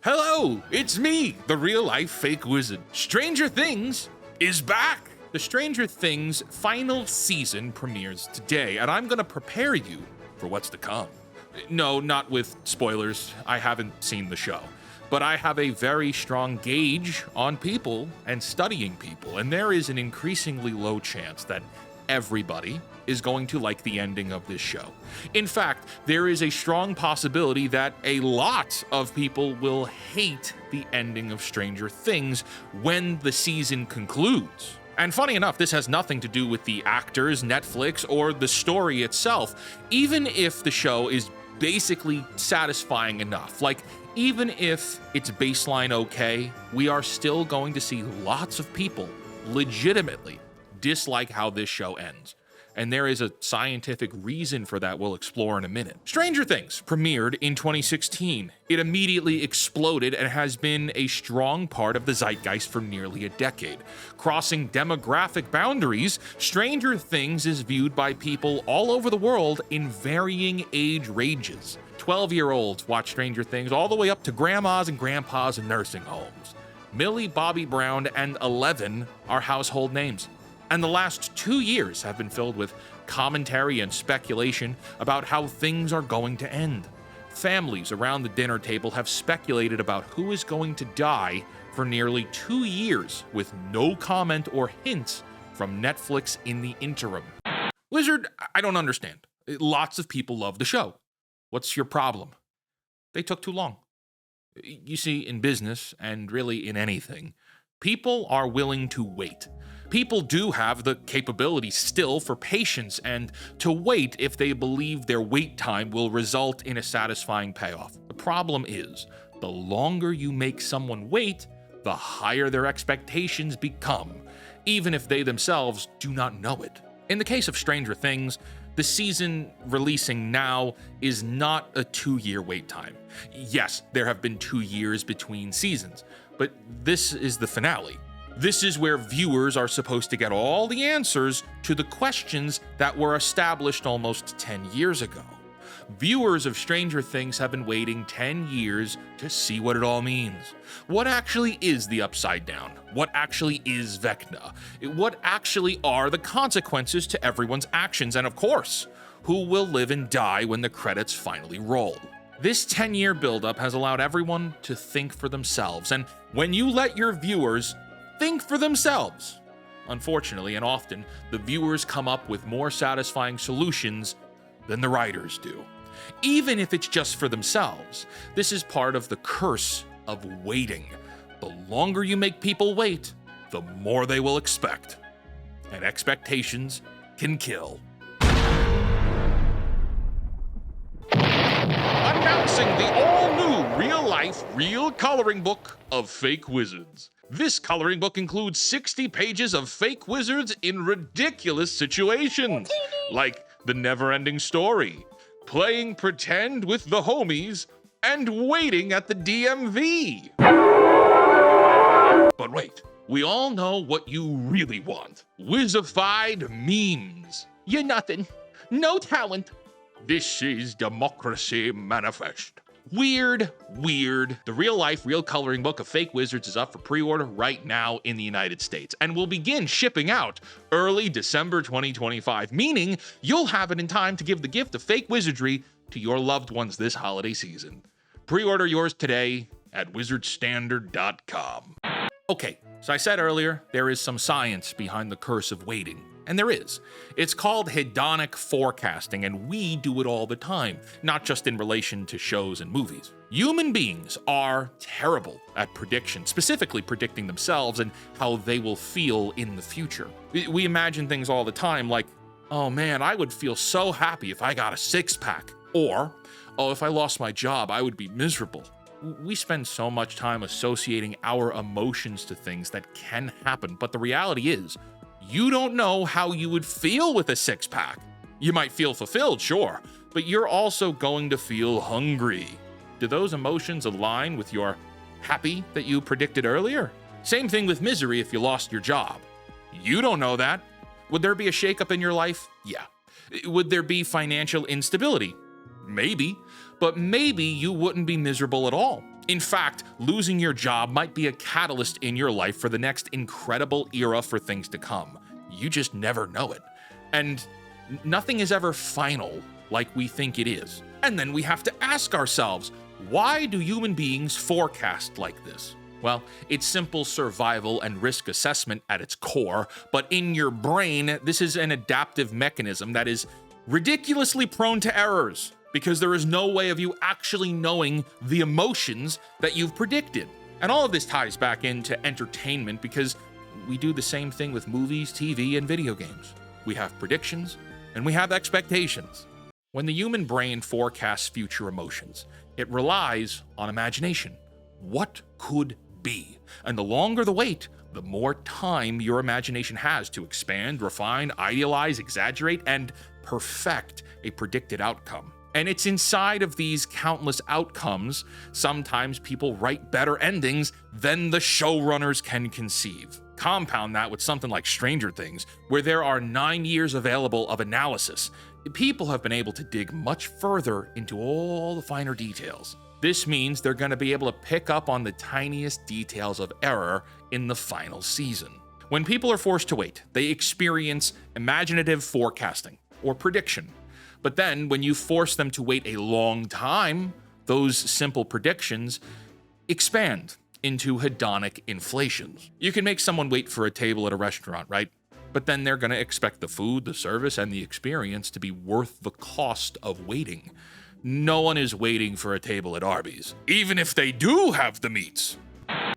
Hello, it's me, the real-life fake wizard. Stranger Things is back. The Stranger Things final season premieres today, and I'm gonna prepare you for what's to come. No, not with spoilers. I haven't seen the show. But I have a very strong gauge on people and studying people, and there is an increasingly low chance that everybody is going to like the ending of this show. In fact, there is a strong possibility that a lot of people will hate the ending of Stranger Things when the season concludes. And funny enough, this has nothing to do with the actors, Netflix, or the story itself. Even if the show is basically satisfying enough, like even if it's baseline okay, we are still going to see lots of people legitimately dislike how this show ends. And there is a scientific reason for that we'll explore in a minute. Stranger Things premiered in 2016. It immediately exploded and has been a strong part of the zeitgeist for nearly a decade. Crossing demographic boundaries, Stranger Things is viewed by people all over the world in varying age ranges. 12-year-olds watch Stranger Things all the way up to grandmas and grandpas in nursing homes. Millie Bobby Brown and Eleven are household names. And the last 2 years have been filled with commentary and speculation about how things are going to end. Families around the dinner table have speculated about who is going to die for nearly 2 years, with no comment or hints from Netflix in the interim. Wizard, I don't understand. Lots of people love the show. What's your problem? They took too long. You see, in business, and really in anything, people are willing to wait. People do have the capability still for patience and to wait if they believe their wait time will result in a satisfying payoff. The problem is, the longer you make someone wait, the higher their expectations become, even if they themselves do not know it. In the case of Stranger Things, the season releasing now is not a 2-year wait time. Yes, there have been 2 years between seasons, but this is the finale. This is where viewers are supposed to get all the answers to the questions that were established almost 10 years ago. Viewers of Stranger Things have been waiting 10 years to see what it all means. What actually is the Upside Down? What actually is Vecna? What actually are the consequences to everyone's actions? And of course, who will live and die when the credits finally roll? This 10-year buildup has allowed everyone to think for themselves, and when you let your viewers think for themselves, unfortunately and often, the viewers come up with more satisfying solutions than the writers do. Even if it's just for themselves, this is part of the curse of waiting. The longer you make people wait, the more they will expect. And expectations can kill. Announcing the all-new real-life, real coloring book of Fake Wizards. This coloring book includes 60 pages of fake wizards in ridiculous situations, like the never-ending story, playing pretend with the homies, and waiting at the DMV. But wait, we all know what you really want. Wizified memes. You're nothing. No talent. This is Democracy Manifest. Weird. The real-life, real coloring book of Fake Wizards is up for pre-order right now in the United States and will begin shipping out early December 2025, meaning you'll have it in time to give the gift of fake wizardry to your loved ones this holiday season. Pre-order yours today at wizardstandard.com. Okay, so I said earlier, there is some science behind the curse of waiting. And there is. It's called hedonic forecasting, and we do it all the time, not just in relation to shows and movies. Human beings are terrible at prediction, specifically predicting themselves and how they will feel in the future. We imagine things all the time like, oh man, I would feel so happy if I got a six-pack. Or, oh, if I lost my job, I would be miserable. We spend so much time associating our emotions to things that can happen, but the reality is, you don't know how you would feel with a six-pack. You might feel fulfilled, sure, but you're also going to feel hungry. Do those emotions align with your happy that you predicted earlier? Same thing with misery if you lost your job. You don't know that. Would there be a shakeup in your life? Yeah. Would there be financial instability? Maybe. But maybe you wouldn't be miserable at all. In fact, losing your job might be a catalyst in your life for the next incredible era for things to come. You just never know it. And nothing is ever final like we think it is. And then we have to ask ourselves, why do human beings forecast like this? Well, it's simple survival and risk assessment at its core, but in your brain, this is an adaptive mechanism that is ridiculously prone to errors because there is no way of you actually knowing the emotions that you've predicted. And all of this ties back into entertainment because we do the same thing with movies, TV, and video games. We have predictions and we have expectations. When the human brain forecasts future emotions, it relies on imagination. What could be? And the longer the wait, the more time your imagination has to expand, refine, idealize, exaggerate, and perfect a predicted outcome. And it's inside of these countless outcomes, sometimes people write better endings than the showrunners can conceive. Compound that with something like Stranger Things, where there are 9 years available of analysis. People have been able to dig much further into all the finer details. This means they're going to be able to pick up on the tiniest details of error in the final season. When people are forced to wait, they experience imaginative forecasting or prediction. But then when you force them to wait a long time, those simple predictions expand into hedonic inflations. You can make someone wait for a table at a restaurant, right? But then they're going to expect the food, the service, and the experience to be worth the cost of waiting. No one is waiting for a table at Arby's, even if they do have the meats.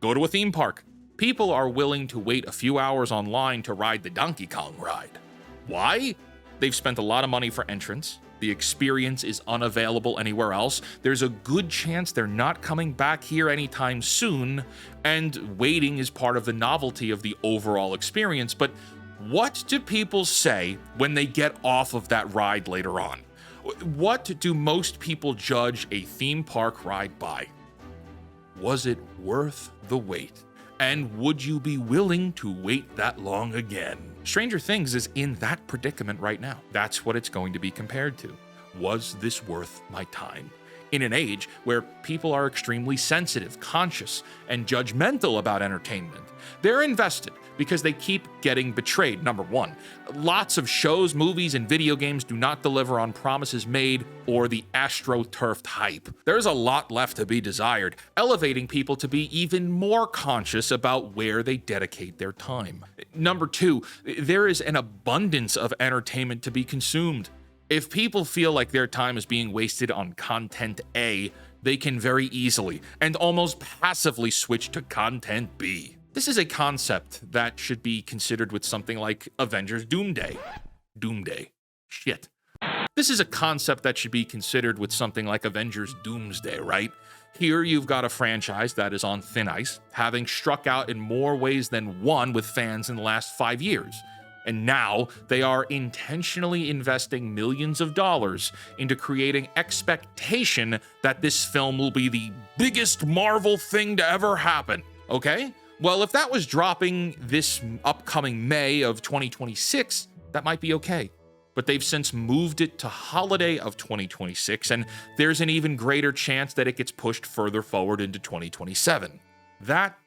Go to a theme park. People are willing to wait a few hours online to ride the Donkey Kong ride. Why? They've spent a lot of money for entrance. The experience is unavailable anywhere else. There's a good chance they're not coming back here anytime soon, and waiting is part of the novelty of the overall experience. But what do people say when they get off of that ride later on? What do most people judge a theme park ride by? Was it worth the wait? And would you be willing to wait that long again? Stranger Things is in that predicament right now. That's what it's going to be compared to. Was this worth my time? In an age where people are extremely sensitive, conscious, and judgmental about entertainment, they're invested because they keep getting betrayed. Number one, lots of shows, movies, and video games do not deliver on promises made or the astroturfed hype. There's a lot left to be desired, elevating people to be even more conscious about where they dedicate their time. Number two, there is an abundance of entertainment to be consumed. If people feel like their time is being wasted on content A, they can very easily and almost passively switch to content B. This is a concept that should be considered with something like Avengers Doomsday. Shit. This is a concept that should be considered with something like Avengers Doomsday, right? Here you've got a franchise that is on thin ice, having struck out in more ways than one with fans in the last 5 years. And now they are intentionally investing millions of dollars into creating expectation that this film will be the biggest Marvel thing to ever happen, okay? Well, if that was dropping this upcoming May of 2026, that might be okay. But they've since moved it to holiday of 2026, and there's an even greater chance that it gets pushed further forward into 2027. That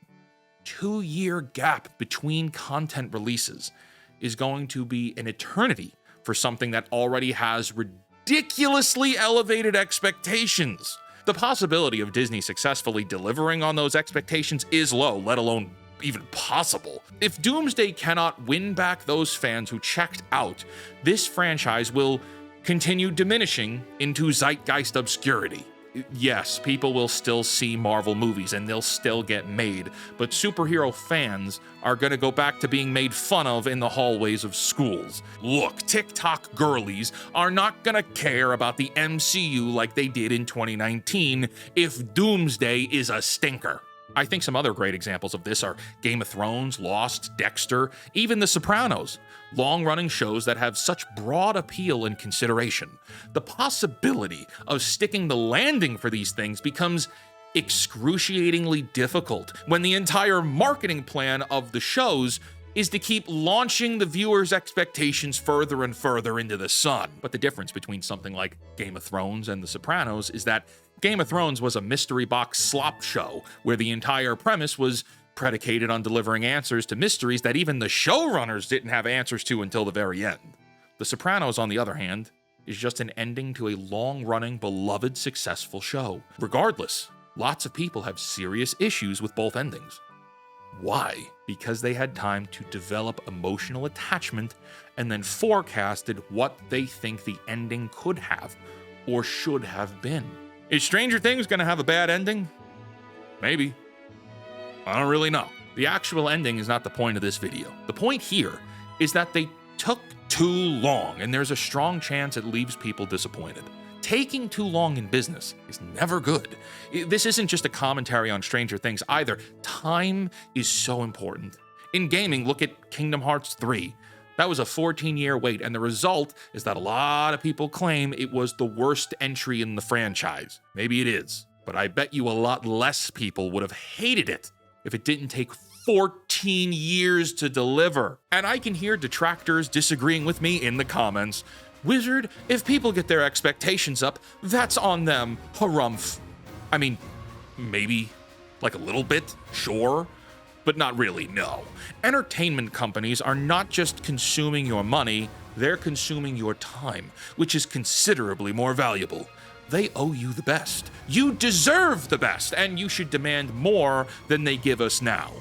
2-year gap between content releases is going to be an eternity for something that already has ridiculously elevated expectations. The possibility of Disney successfully delivering on those expectations is low, let alone even possible. If Doomsday cannot win back those fans who checked out, this franchise will continue diminishing into zeitgeist obscurity. Yes, people will still see Marvel movies and they'll still get made, but superhero fans are gonna go back to being made fun of in the hallways of schools. Look, TikTok girlies are not gonna care about the MCU like they did in 2019 if Doomsday is a stinker. I think some other great examples of this are Game of Thrones, Lost, Dexter, even The Sopranos, long-running shows that have such broad appeal and consideration. The possibility of sticking the landing for these things becomes excruciatingly difficult when the entire marketing plan of the shows is to keep launching the viewer's expectations further and further into the sun. But the difference between something like Game of Thrones and The Sopranos is that Game of Thrones was a mystery box slop show where the entire premise was predicated on delivering answers to mysteries that even the showrunners didn't have answers to until the very end. The Sopranos, on the other hand, is just an ending to a long-running, beloved, successful show. Regardless, lots of people have serious issues with both endings. Why? Because they had time to develop emotional attachment and then forecasted what they think the ending could have or should have been. Is Stranger Things gonna have a bad ending? Maybe. I don't really know. The actual ending is not the point of this video. The point here is that they took too long, and there's a strong chance it leaves people disappointed. Taking too long in business is never good. This isn't just a commentary on Stranger Things either. Time is so important. In gaming, look at Kingdom Hearts 3. That was a 14-year wait, and the result is that a lot of people claim it was the worst entry in the franchise. Maybe it is, but I bet you a lot less people would have hated it if it didn't take 14 years to deliver. And I can hear detractors disagreeing with me in the comments. Wizard, if people get their expectations up, that's on them. Harumph. I mean, maybe, like a little bit, sure, but not really, no. Entertainment companies are not just consuming your money, they're consuming your time, which is considerably more valuable. They owe you the best. You deserve the best, and you should demand more than they give us now.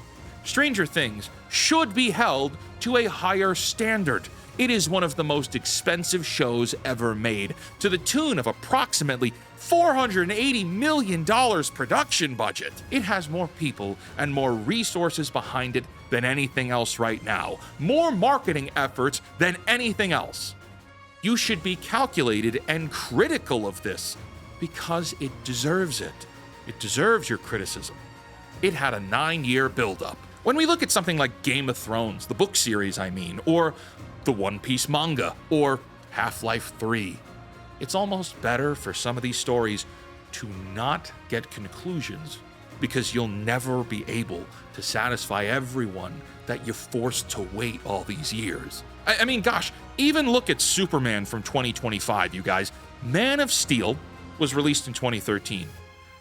Stranger Things should be held to a higher standard. It is one of the most expensive shows ever made, to the tune of approximately $480 million production budget. It has more people and more resources behind it than anything else right now. More marketing efforts than anything else. You should be calculated and critical of this because it deserves it. It deserves your criticism. It had a 9-year buildup. When we look at something like Game of Thrones, the book series I mean, or the One Piece manga, or Half-Life 3, it's almost better for some of these stories to not get conclusions because you'll never be able to satisfy everyone that you're forced to wait all these years. I mean, gosh, even look at Superman from 2025, you guys. Man of Steel was released in 2013.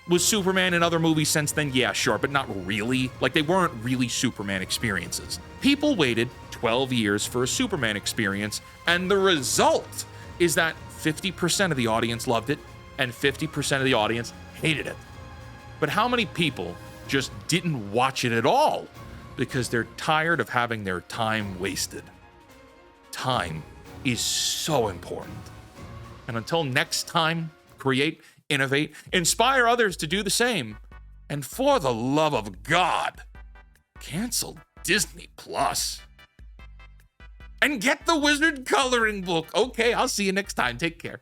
Was Superman in other movies since then? Yeah, sure, but not really. Like, they weren't really Superman experiences. People waited 12 years for a Superman experience, and the result is that 50% of the audience loved it, and 50% of the audience hated it. But how many people just didn't watch it at all because they're tired of having their time wasted? Time is so important. And until next time, create, innovate, inspire others to do the same. And for the love of God, cancel Disney Plus. And get the Wizard coloring book. Okay, I'll see you next time. Take care.